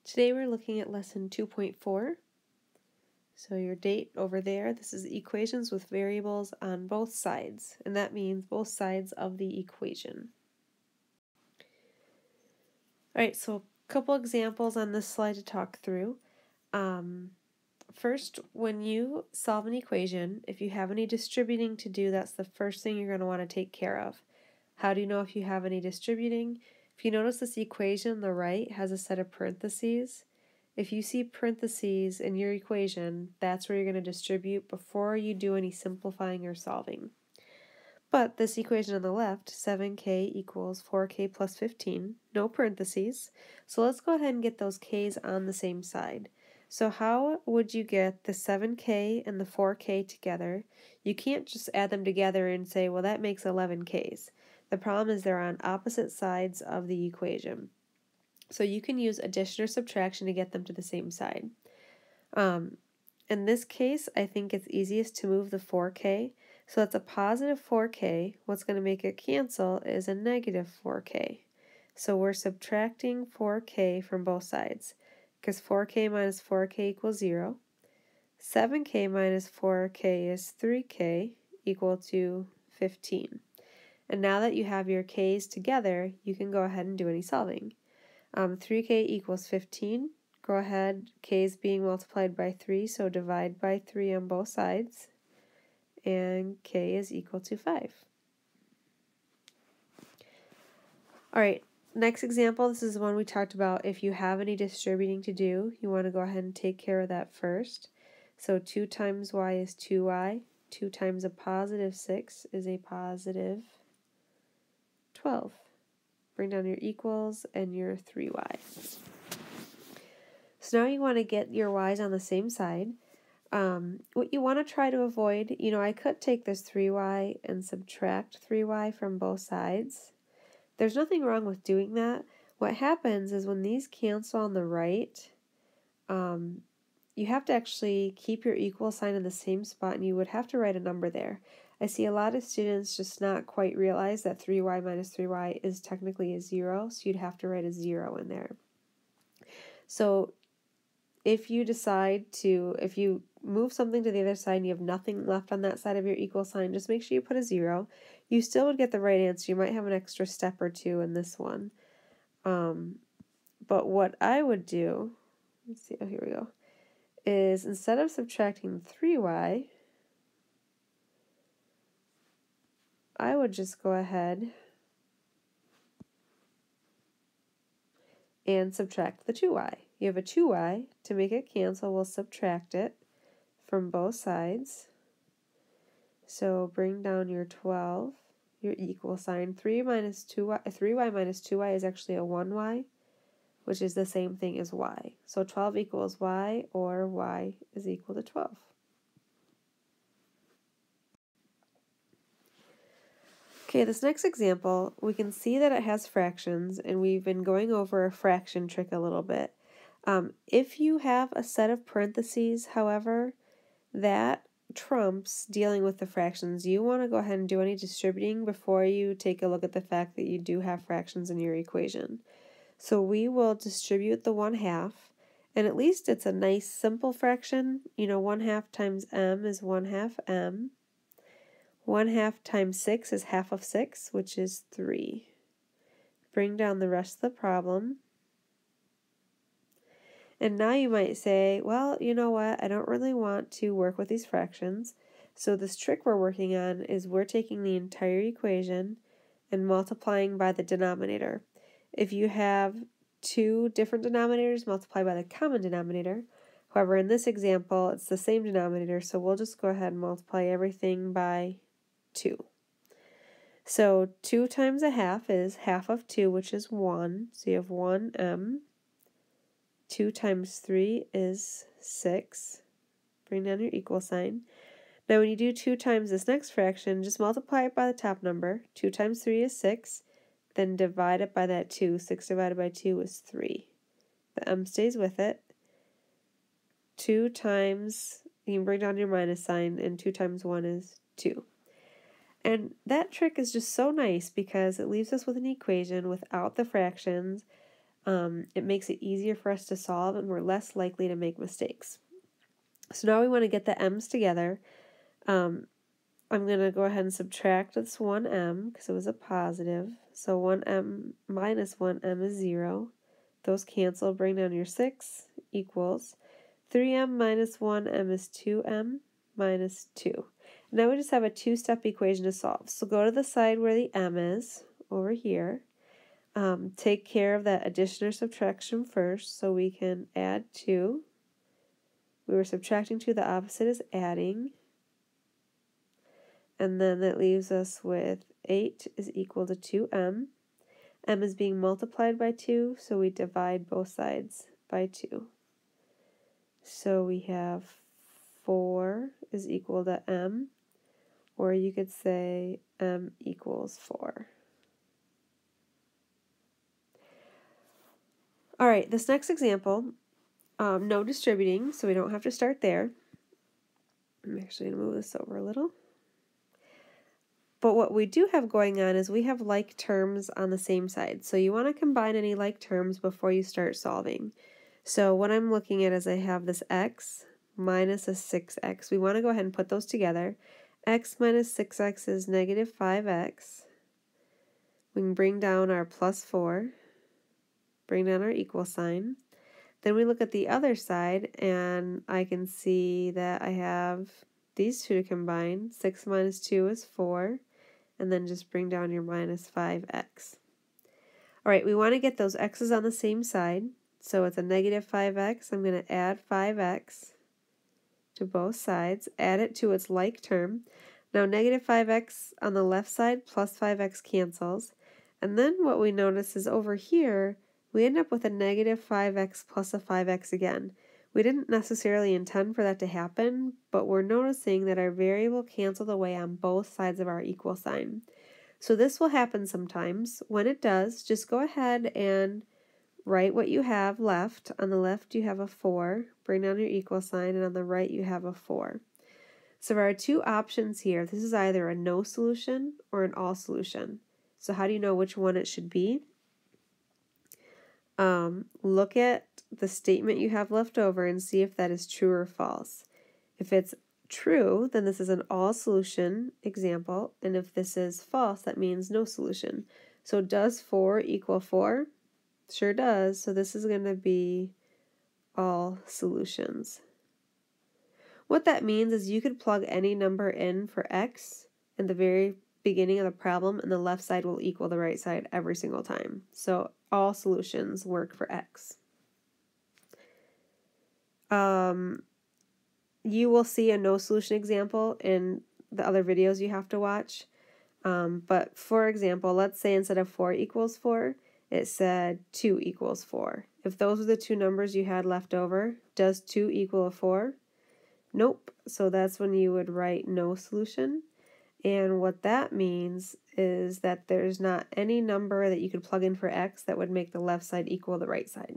Today we're looking at lesson 2.4. So your date over there, this is equations with variables on both sides, and that means both sides of the equation. Alright, so a couple examples on this slide to talk through. First, when you solve an equation, if you have any distributing to do, that's the first thing you're going to want to take care of. How do you know if you have any distributing? If you notice this equation on the right has a set of parentheses. If you see parentheses in your equation, that's where you're going to distribute before you do any simplifying or solving. But this equation on the left, 7k equals 4k plus 15, no parentheses. So let's go ahead and get those k's on the same side. So how would you get the 7k and the 4k together? You can't just add them together and say, well, that makes 11k's. The problem is they're on opposite sides of the equation. So you can use addition or subtraction to get them to the same side. In this case, I think it's easiest to move the 4k. So that's a positive 4k. What's going to make it cancel is a negative 4k. So we're subtracting 4k from both sides, because 4k minus 4k equals 0. 7k minus 4k is 3k, equal to 15. And now that you have your k's together, you can go ahead and do any solving. 3k equals 15. Go ahead, k is being multiplied by 3, so divide by 3 on both sides, and k is equal to 5. Alright, next example, this is the one we talked about. If you have any distributing to do, you want to go ahead and take care of that first. So 2 times y is 2y. 2 times a positive 6 is a positive 12. Bring down your equals and your 3y. So now you want to get your y's on the same side. What you want to try to avoid, I could take this 3y and subtract 3y from both sides. There's nothing wrong with doing that. What happens is when these cancel on the right, you have to actually keep your equal sign in the same spot, and you would have to write a number there. I see a lot of students just not quite realize that 3y minus 3y is technically a 0, so you'd have to write a 0 in there. So if you move something to the other side and you have nothing left on that side of your equal sign, just make sure you put a 0. You still would get the right answer. You might have an extra step or two in this one. But what I would do, let's see, oh, here we go, is instead of subtracting 3y, I would just go ahead and subtract the 2y. You have a 2y. To make it cancel, we'll subtract it from both sides. So bring down your 12, your equal sign. 3y minus 2y is actually a 1y, which is the same thing as y. So 12 equals y, or y is equal to 12. Okay, this next example, we can see that it has fractions, and we've been going over a fraction trick a little bit. If you have a set of parentheses, however, that trumps dealing with the fractions. You want to go ahead and do any distributing before you take a look at the fact that you do have fractions in your equation. So we will distribute the 1/2, and at least it's a nice simple fraction. 1/2 times m is 1/2 m. 1/2 times 6 is half of 6, which is 3. Bring down the rest of the problem. And now you might say, well, you know what, I don't really want to work with these fractions. So this trick we're working on is we're taking the entire equation and multiplying by the denominator. If you have 2 different denominators, multiply by the common denominator. However, in this example, it's the same denominator, so we'll just go ahead and multiply everything by 2. So 2 times 1/2 is half of 2, which is 1. So you have 1m. 2 times 3 is 6. Bring down your equal sign. Now when you do 2 times this next fraction, just multiply it by the top number. 2 times 3 is 6. Then divide it by that 2. 6 divided by 2 is 3. The m stays with it. 2 times, you can bring down your minus sign, and 2 times 1 is 2. And that trick is just so nice because it leaves us with an equation without the fractions. it makes it easier for us to solve and we're less likely to make mistakes. So now we want to get the m's together. I'm going to go ahead and subtract this 1m because it was a positive. So 1m minus 1m is 0. Those cancel, bring down your 6 equals 3m minus 1m is 2m minus 2. Now we just have a two-step equation to solve. So go to the side where the m is, over here. Take care of that addition or subtraction first, so we can add 2. We were subtracting 2, the opposite is adding. And then that leaves us with 8 is equal to 2m. M is being multiplied by 2, so we divide both sides by 2. So we have 4 is equal to m, or you could say m equals 4. All right, this next example, no distributing, so we don't have to start there. I'm actually going to move this over a little. But what we do have going on is we have like terms on the same side. So you want to combine any like terms before you start solving. So what I'm looking at is I have this x minus a 6x. We want to go ahead and put those together. X minus 6x is negative 5x. We can bring down our plus 4, bring down our equal sign. Then we look at the other side and I can see that I have these two to combine. 6 minus 2 is 4. And then just bring down your minus 5x. All right, we want to get those x's on the same side. So it's a negative 5x. I'm going to add 5x to both sides, add it to its like term. Now negative 5x on the left side plus 5x cancels. And then what we notice is over here, we end up with a negative 5x plus a 5x again. We didn't necessarily intend for that to happen, but we're noticing that our variable canceled away on both sides of our equal sign. So this will happen sometimes. When it does, just go ahead and write what you have left. On the left you have a 4, bring down your equal sign, and on the right you have a 4. So there are two options here. This is either a no solution or an all solution. So how do you know which one it should be? Look at the statement you have left over and see if that is true or false. If it's true, then this is an all solution example, and if this is false, that means no solution. So does 4 equal 4? Sure does, so this is going to be all solutions. What that means is you could plug any number in for x in the very beginning of the problem, and the left side will equal the right side every single time. So all solutions work for x. You will see a no solution example in the other videos you have to watch. But for example, let's say instead of 4 equals 4, it said 2 equals 4. If those were the two numbers you had left over, does 2 equal a 4? Nope. So that's when you would write no solution. And what that means is that there's not any number that you could plug in for x that would make the left side equal the right side.